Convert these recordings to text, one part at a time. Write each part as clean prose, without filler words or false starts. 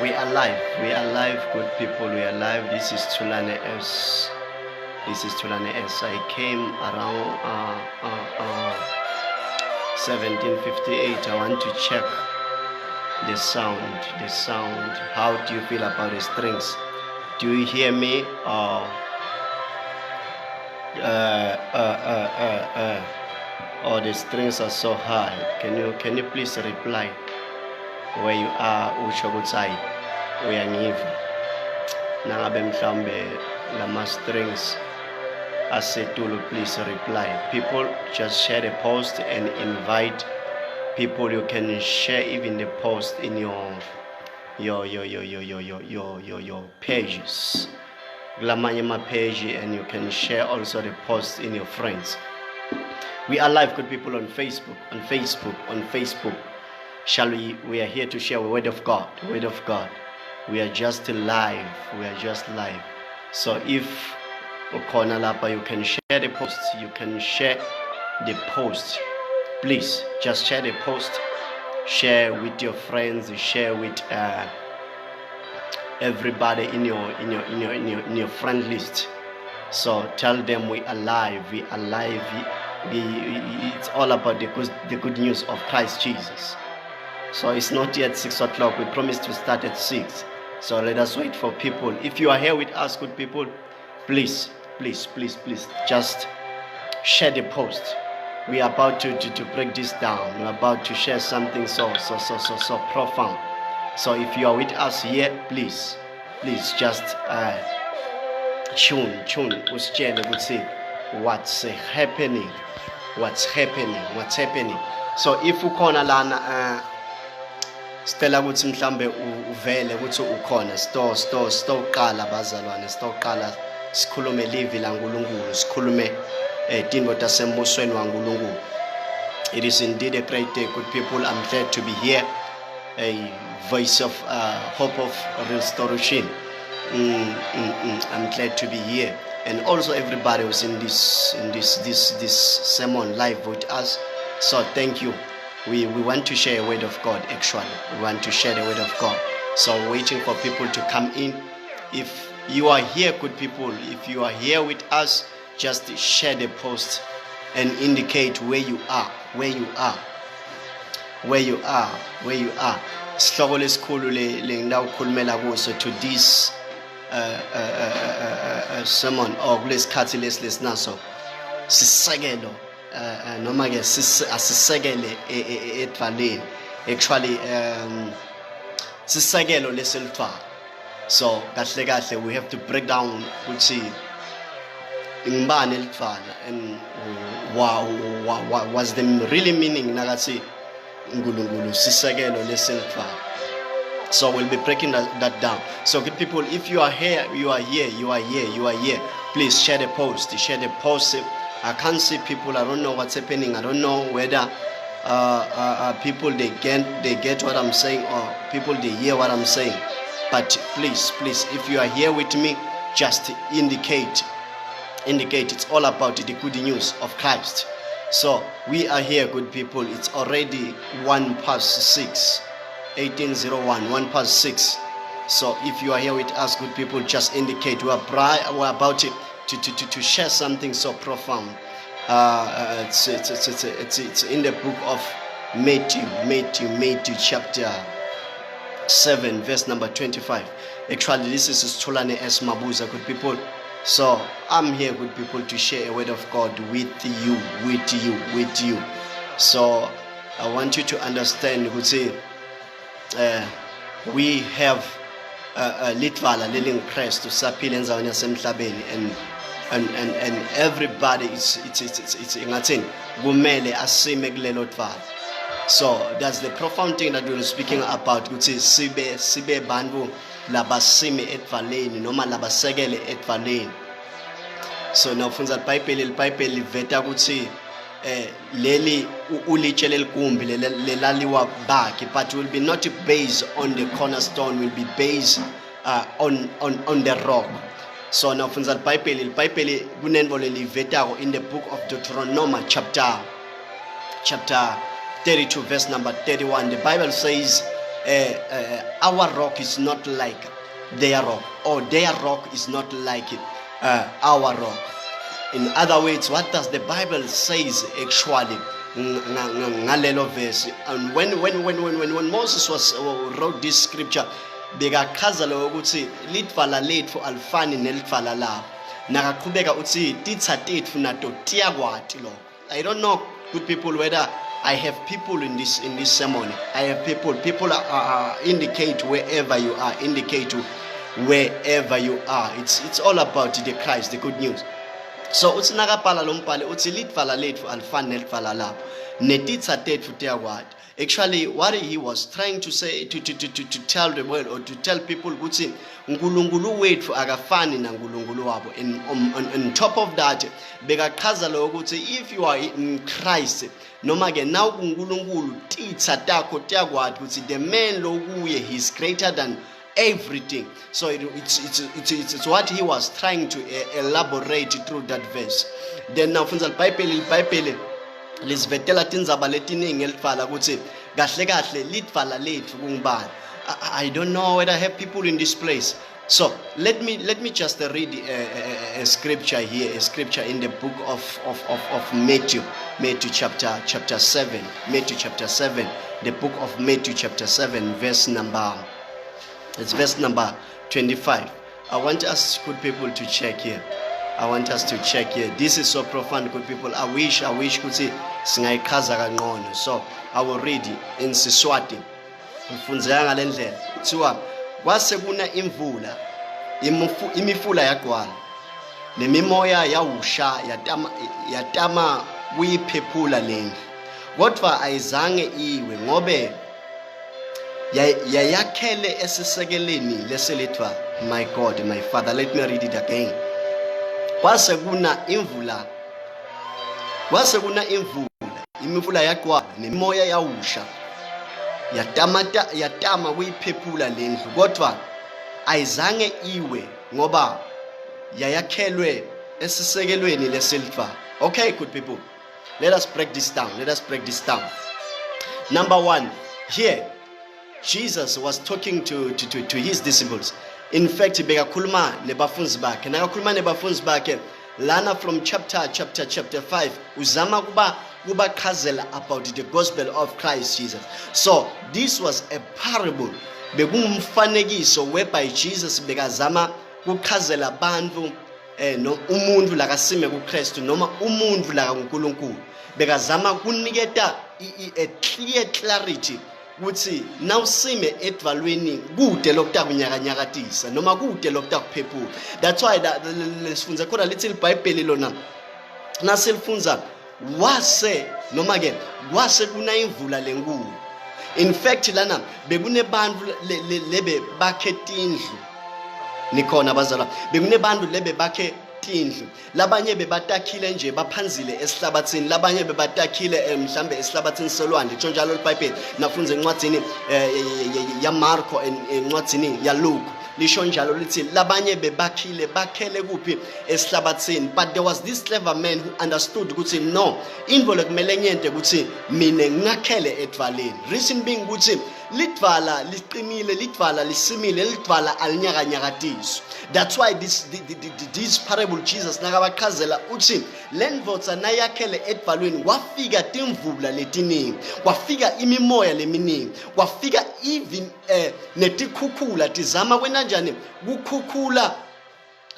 We are live. We are live, good people. We are live. This is Tulane S. This is Tulane S. I came around 1758. I want to check the sound. The sound. How do you feel about the strings? Do you hear me? Oh, the strings are so high. Can you please reply where you are? Usho ukuthi uyangiva nangabe mhlambe lama strings asetulu, please reply. People, just share the post and invite people. You can share even the post in your pages, lamanye ma page, and you can share also the post in your friends. We are live, good people, on Facebook. Shall we are here to share the word of God. We are just live. So if ukhona lapha, you can share the post. Please just share the post. Share with your friends. Share with everybody in your friend list. So tell them we are live. It's all about the good news of Christ Jesus. So it's not yet 6 o'clock. We promised to start at 6. So let us wait for people. If you are here with us, good people, please, just share the post. We are about to break this down. We're about to share something so profound. So if you are with us here, please just tune. What's happening? So if ukhona lana Stella ukuthi mhlambe uvele ukuthi ukhona store qala bazalwane, store qala sikhulume live la uNkulunkulu, sikhulume into tasembusweni waNkulunkulu. It is indeed a great day, good people. I'm glad to be here, a voice of hope of restoration. I'm glad to be here, and also everybody who's in this sermon live with us. So thank you. We want to share a word of God. Actually, we want to share the word of God. So waiting for people to come in. If you are here, good people, if you are here with us, just share the post and indicate where you are. Sihloko lesikhulu le ndawo ukhulumela kuso to this sermon or kulesikhathi lesinaso sisekelo noma ke asisekele edvaleni. Actually sisekelo leselidvala. So kahle we have to break down ukuthi ingibani elidvala and was the really meaning nakathi uNkulunkulu sisekelo leselidvala. So we'll be breaking that down. So good people, if you are here, please share the post. I can't see people. I don't know what's happening. I don't know whether people they get what I'm saying, or people they hear what I'm saying. But please, if you are here with me, just indicate. It's all about the good news of Christ. So we are here, good people. It's already 6:01, 1:06. So if you are here with us, good people, just indicate. We're about to share something so profound. It's in the book of Matthew chapter 7, verse number 25. Actually, this is Tulane S. Mabuza, good people. So I'm here, good people, to share a word of God with you. So I want you to understand, we have litvala living Christ to sapile enzaweni yasemhlabeni, and everybody it's ngathini kumele asime kulelo dvala. So that's the profound thing that we're speaking about, ukuthi sibe bantu labasime edvaleni noma labasekele edvaleni. So now funza iBhayibheli liveta ukuthi leli ulitshe leligumbi lelaliwa bakhe, but will be not based on the cornerstone, will be based on the rock. So now funza iBhayibheli kunenvo lelivetako in the book of Deuteronomy chapter 32, verse number 31. The Bible says our rock is not like their rock, or their rock is not like our rock. In other words, what does the Bible says actually? Ngalelo verse. And when Moses wrote this scripture, bekachazela ukuthi litvala lethu alifani nelitvala labo. Nakaqhubeka uthi titha tethu nato tiyakwati lo. I don't know, good people, whether I have people in this ceremony. I have people indicate wherever you are, indicate wherever you are. It's all about the Christ, the good news. So uthi nakapala lo mbhalo uthi litvala lethu alifani nelitvala labo netitha tethu tiyakwati. Actually, what he was trying to say, to tell the world, or to tell people, ukuthi uNkulunkulu wethu akafani na uNkulunkulu wabo. And on top of that, bekachazela ukuthi if you are in Christ, noma ke now uNkulunkulu titha takho tiyakwati ukuthi the man lo kuye, he's greater than everything. So it's what he was trying to elaborate through that verse. Then now funza iBhayibheli lisivetela tindzaba letiningi elitvala ukuthi kahle kahle litvala lethu kungibani. I don't know whether I have people in this place. So let me just read a scripture here, a scripture in the book of Matthew chapter 7. Matthew chapter 7, the book of Matthew chapter 7, verse number 25. I want us, good people, to check here. I want us to check here. This is so profound, good people. I wish ukuthi singayichaza kangcono. So I will read in Siswati. Mfundzeka ngalendlela. Kuthiwa kwase kuna imvula, imifula yagcwala. Nemimoya yawusha yatama kuyiphephula lendlu. Kodwa ayizange iwe ngobe yayakhele esisekeleni leselithwa, my God, my Father. Let me read it again. Kwase kuna imvula, imifula yagcwala nemimoya yawusha yatama kuyiphephula lendlu, kodwa ayizange iwe ngoba yayakhelwe esisekelweni leselithwa. Okay, good people, let us break this down. Number one, here Jesus was talking to his disciples. In fact, bekakhuluma nebafunzi bakhe. Nakakhuluma nebafunzi bakhe lana from chapter 5 uzama kubachazela about the gospel of Christ Jesus. So this was a parable, bekungumfanekiso whereby Jesus bekazama kuchazela abantu no umuntu lakasime kuKristu noma umuntu la kuNkulunkulu. Bekazama kuniketa a clear clarity ukuthi nawusime edvalweni kude lokutaka kunyakanyakatisa noma kude lokutaka kuphephula. That's why lesifunza khona lithi iBhayibheli lona naselifunza wase noma ke kwase kuna imvula lenkulu. In fact lana bekunebantu lebe bakhe tindlu nikhona bazalwa, bekunebantu lebe bakhe tindlu, labanye bebatakhile nje baphanzile esihlabathini, labanye bebatakhile mhlambe esihlabathini selwandle. Njalo iBhayibheli nafunza encwadini ya Marko encwadini ya Luke lisho njalo lithi labanye bakhele kuphi esihlabathini. But there was this clever man who understood ukuthi no, indvo lekumele nyente ukuthi mine ngakhele edvaleni. Reason being ukuthi litvala liqinile, litvala lisimile, litvala alinyakanyakatiswa. That's why this parable Jesus nakabachazela uthi lendvodza nayakhele edvalweni kwafika timvula letiningi, kwafika imimoya leminingi, kwafika even netikhukhula tizama kwenanjani kukhukhula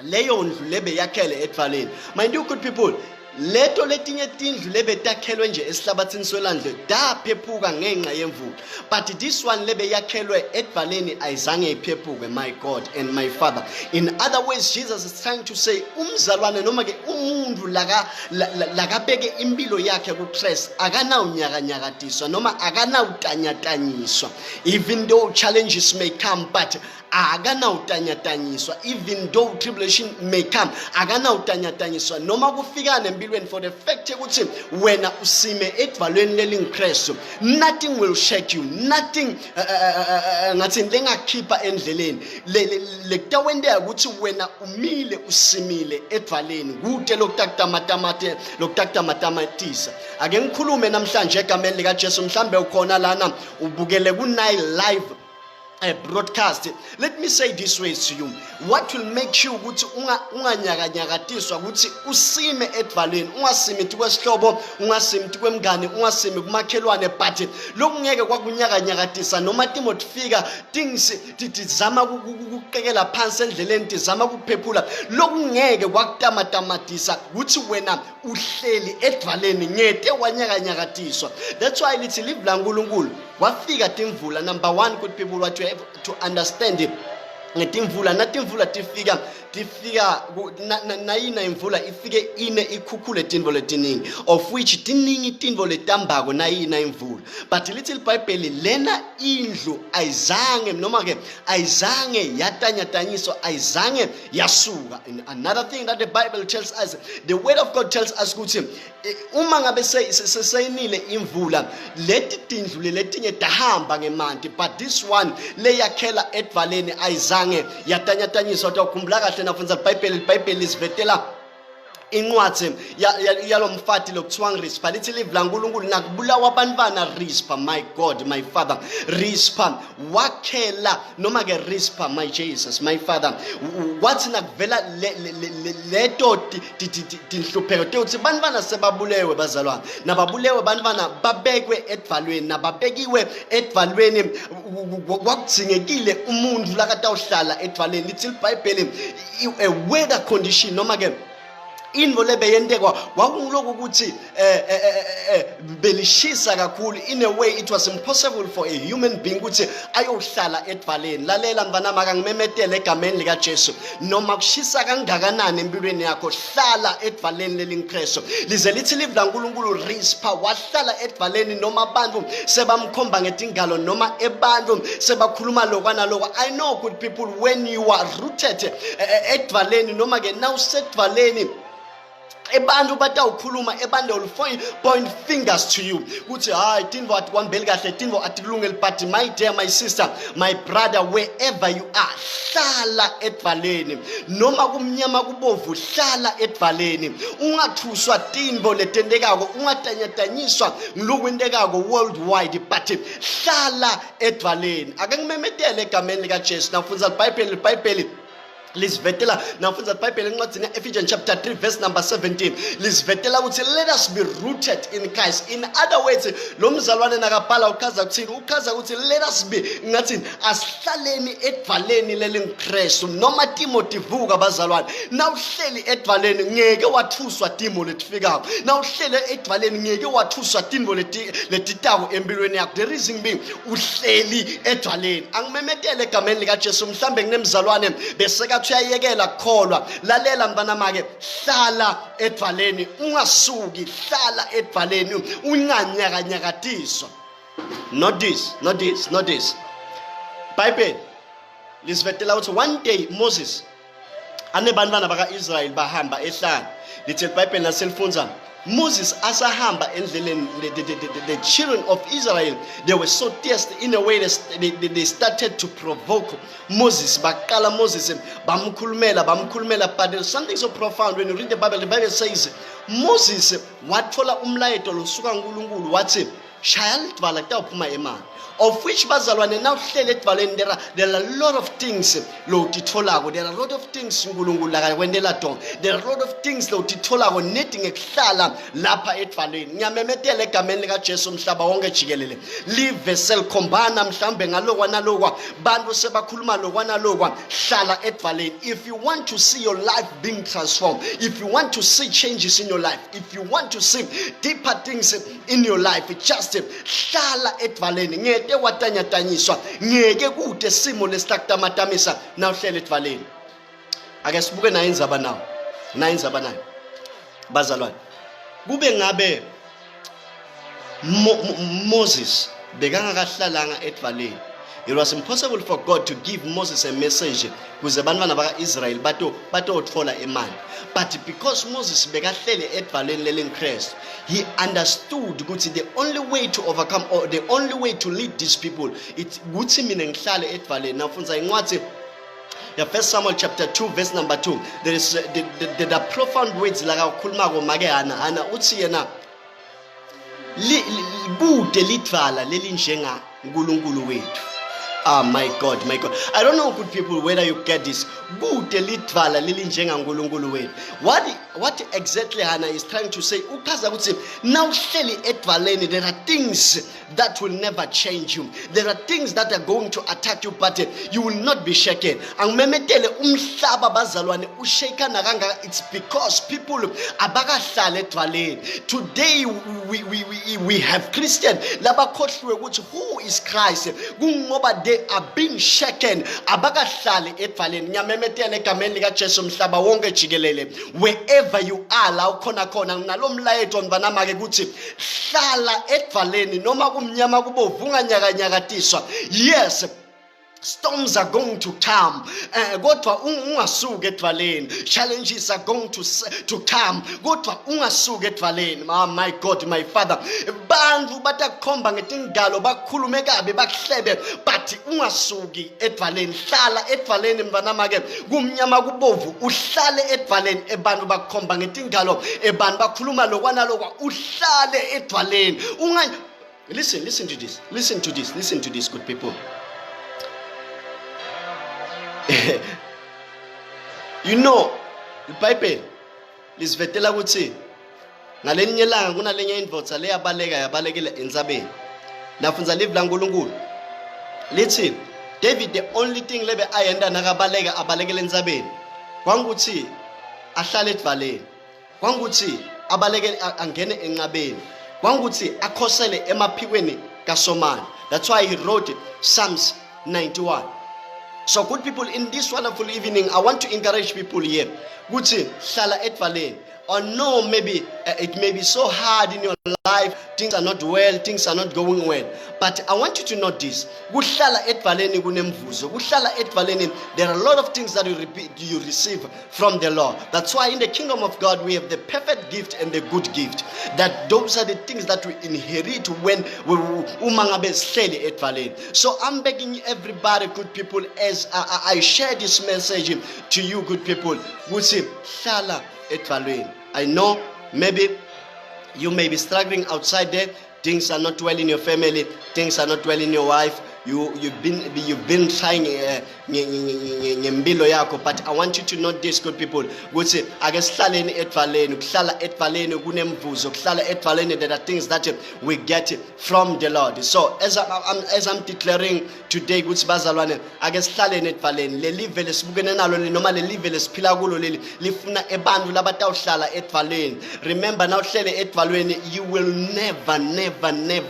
leyo ndlu lebe yakhele edvalweni. Mind you, good people, leto letinye tindlu lebe takhelwe nje esihlabathini solandle daphephuka ngenxa yemvula, but this one lebe yakhelwe edvaleni ayizange iphephuke, my God and my Father. In other words, Jesus is trying to say umzalwane noma ke umuntu lakabeke impilo yakhe kuKristu akanawunyakanyakatiswa noma akanawutanyatanyiswa. Even though challenges may come, but akanawutanyatanyiswa. Even though tribulation may come, akanawutanyatanyiswa noma kufika nempilweni, for the fact ukuthi wena usime edvalweni lelingKristu, nothing will shake you, nothing ngathi lengakhipha endleleni lekutawendeka ukuthi wena umile usimile edvaleni kude lokutaka matamatisa. Ake ngikhulume namhlanje egameni likaJesu. Mhlambe ukhona lana ubukele ku Nile live broadcast. Let me say this way to you. What will make you ukuthi unganyakanyakatiswa ukuthi usime edvalweni, ungasimi kwesihlobo, ungasimi kwemngane, ungasimi kumakhelwane, but lokhu ngeke kwakunyakanyakatisa noma timothi fika things tizama ukuqekela phansi endleleni, tizama ukuphephula, lokhu ngeke kwakutamatamatisa ukuthi wena uhleli edvalweni ngeke wanyakanyakatiswa. That's why lithi live la uNkulunkulu wafika timvula. Number one, good people, what you have to understand it. Ngetimvula natimvula tifika na imvula ifike ine ikhukhule tindvo letiningi, of which tiningi tindvo letambako na imvula. But little Bible lena indlu ayizange noma ke ayizange yatanyatanyiswa, ayizange yasuka. Another thing that the Bible tells us, the word of God tells us ukuthi uma ngabe seyinile imvula leti tindlu letinye tahamba ngemanti, but this one leyakhela edvaleni ayizange yatanyatanyiswa. Ukukhumbula kahle nafunza iBhayibheli isivetela incwadi yalomfati lokuthiwa Rispa, lithi live la uNkulunkulu nakubulawa abantwana Rispa, my God, my Father, Rispa wakhela noma ke Rispa, my Jesus, my Father, wathi nakuvela leto tinhlupheko ukuthi bantwana sebabulewe bazalwane, nababulewe bantwana babekwe edvalweni, nababekiwe edvalweni kwakudzingekile umuntu lakatawuhlala edvalweni. Lithi iBhayibheli a weather condition noma ke invo lebeyendekwa kwakungiloku ukuthi belishisa kakhulu. In a way it was impossible for a human being ukuthi ayohlala edvaleni. Lalela mvanami akangimemetele egameni lika Jesu, noma kushisa kangakanani empilweni yakho hlala edvaleni lelinkresto. Lize lithi live la uNkulunkulu Rispa wahlala edvaleni noma abantu sebamkhomba ngetingalo noma ebantu sebakhuluma lokwana lokho. I know, good people, when you are rooted edvaleni noma ke now setvaleni ebantu batawukhuluma, ebantu will point fingers to you ukuthi hayi tinvo atikwambeli kahle, tinvo atikulungeli. But my dear, my sister, my brother, wherever you are, hlala edvaleni noma kumnyama kubovu, hlala edvaleni. Ungathuswa tinvo letendekako, ungatanyatanyiswa ngilukwendekako worldwide, but hlala edvaleni. Akangimemetele egameni lika Jesu. Nafunza iBhayibheli lisvetela nafunza iBhayibheli encwadini Ephesians chapter 3 verse number 17 lisvetela ukuthi let us be rooted in Christ. In other words, lo mzalwane nakabhala uchaza ukuthini? Uchaza ukuthi let us be ngathi asihlaleni edvaleni lelinkrestu. Noma Timothy vuka bazalwane, nawuhleli edvaleni ngeke wathuswa timo letifikako, nawuhleli edvaleni ngeke wathuswa tinvo letitako empilweni yakho. The reason being uhleli edvaleni. Angimemetele egameni lika Jesu. Mhlambe nginemzalwane beseka uyayekela kukholwa. Lalela mntanami, hlala edvaleni, ungasuki, hlala edvaleni, unganyakanyakatiswa. Not this. Bible lisvetela ukuthi one day Moses anebantwana baka-Israyeli bahamba ehlane. Lithi iBhayibheli naselifunza Moses asahamba endleleni, the children of Israel, they were so thirsty. In a way they started to provoke Moses. Bakala Moses bamkhulumela, but there's something so profound when you read the Bible says Moses wathola umlayeto losuka kuNkulunkulu wathi shaya lidvala kutawuphuma emanti, of which bazalwane nawuhlele edvaleni there are a lot of things lo titholako, there are a lot of things uNkulunkulu akakwendela tona, there are a lot of things lo titholako nedi ngekuhlala lapha edvaleni. Ngiyamemetela egameni lika Jesu mhlaba wonke jikelele, live selkhombana mhlambe ngalokwa nalokwa, bantu sebakhuluma lokwa nalokwa, hlala edvaleni. If you want to see your life being transformed, if you want to see changes in your life, if you want to see deeper things in your life, just hlala edvaleni. Ngeke watanyatanyiswa, ngeke kude simo lesitakumatamisa nawuhlele edvaleni. Ake sibuke nayo indzaba nayo bazalwane. Kube ngabe Moses bekangakahlalanga edvaleni, it was impossible for God to give Moses a message kuze bantwana baka-Israyeli batotfola imali. But because Moses bekahlele edvaleni lelinkrestu, he understood ukuthi the only way to overcome, or the only way to lead these people, it's ukuthi mina ngihlale edvaleni. Nafunza incwadi ya 1 Samuel chapter 2 verse number 2. There is the profound words la kakhulumako make Hana uthi yena bude lidvala lelinjenga uNkulunkulu wethu. Ah, my God, my God. I don't know, good people, whether you get this. What exactly Hannah is trying to say? Now, there are things that will never change you. There are things that are going to attack you, but you will not be shaken. It's because people today we have Christian who is Christ. They are being shaken. Wherever you are, yes, storms are going to come. Challenges are going to come. Oh my God, my Father. But ungasuki etvaleni, hlala etvaleni mvanamake kumnyama kubovu, uhlale etvaleni ebantu bakhomba ngetingalo ebantu bakhuluma lokwana lokwa, uhlale etvaleni. Listen to this, good people. You know, iBhayibheli lisivetela ukuthi ngalenye ilanga kunalenye indvodza yabalekile entsabeni. Nafunza live laNkulunkulu. Lithi David, the only thing lebe ayenda abalekele entsabeni kwangukuthi ahlale etvaleni, kwangukuthi abalekele angene enqabeni, kwangukuthi akhosele emaphikweni kaSomani. That's why he wrote Psalms 91. So good people, in this wonderful evening, I want to encourage people here. Gucci, hlala etvaleni. Or no, maybe it may be so hard in your life, things are not well, things are not going well. But I want you to know this. There are a lot of things that you receive from the Lord. That's why in the kingdom of God, we have the perfect gift and the good gift. That those are the things that we inherit when we. So I'm begging everybody, good people, as I share this message to you, good people. I know maybe you may be struggling outside there. Things are not well in your family. Things are not well in your wife. You've been trying but I want you to know this, good people. There are things that we get from the Lord. So as I'm declaring today, good bazalwane, remember now, you will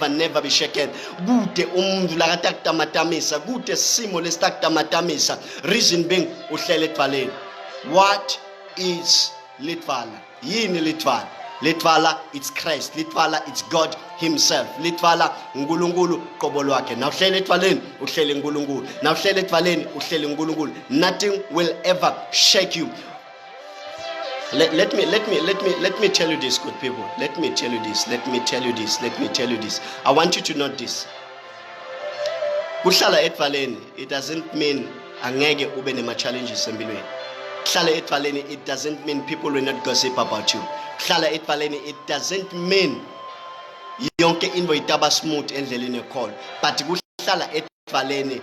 never be shaken. Reason being, what is Litvala? Yini Litvala? Litvala, it's Christ. Litvala, it's God Himself. Litvala, ngulungulu kobolo wake. Now uhlele etvaleni, uhlele ngulungulu. Now uhlele etvaleni, uhlele ngulungulu. Nothing will ever shake you. Let me tell you this, good people. Let me tell you this. I want you to know this. Kuhlala etvaleni, it doesn't mean angeke ube nema challenges empilweni. Kuhlala etvaleni, it doesn't mean people will not gossip about you. Kuhlala etvaleni, it doesn't mean yonke into itaba smooth endleleni call. But kuhlala etvaleni,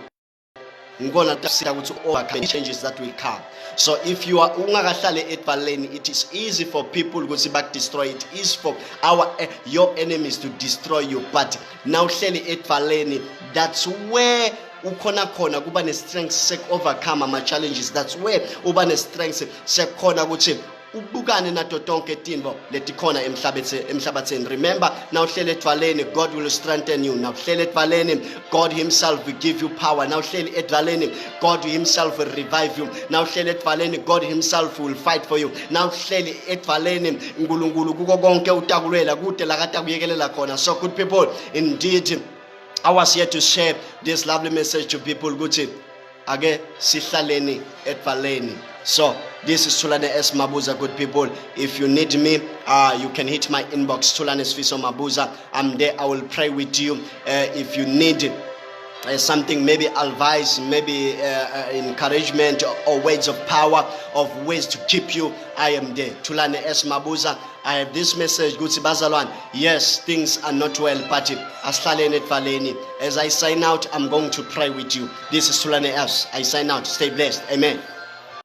ngona tasita ukuthi overcome changes that will come. So if you are ungakahlale etvaleni, it is easy for people ukuthi back destroy it. It is for your enemies to destroy you. But now hlele etvaleni, that's where ukhona kuba ne strength sek overcome ama challenges. That's where uba ne strength sek khona ukuthi ubukane nato tonke tinvo letikhona emhlabatheni. Remember, now hlele etvaleni, God will strengthen you. Now hlele etvaleni, God Himself will give you power. Now hlele etvaleni, God Himself will revive you. Now hlele etvaleni, God Himself will fight for you. Now hlele etvaleni, ngulungulu kuko konke utakulela kude lakata kuyekelela khona. So good people, indeed I was here to share this lovely message to people. Gucci, age sihlaleni etvaleni. So this is Thulane S. Mabuza, good people. If you need me, you can hit my inbox, Thulane Sfiso Mabuza. I'm there. I will pray with you. If you need something, maybe advice, maybe encouragement or words of power, of ways to keep you, I am there. Thulane S. Mabuza, I have this message, Gutsi Bazalwan. Yes, things are not well, but as I sign out, I'm going to pray with you. This is Thulane S. I sign out. Stay blessed. Amen.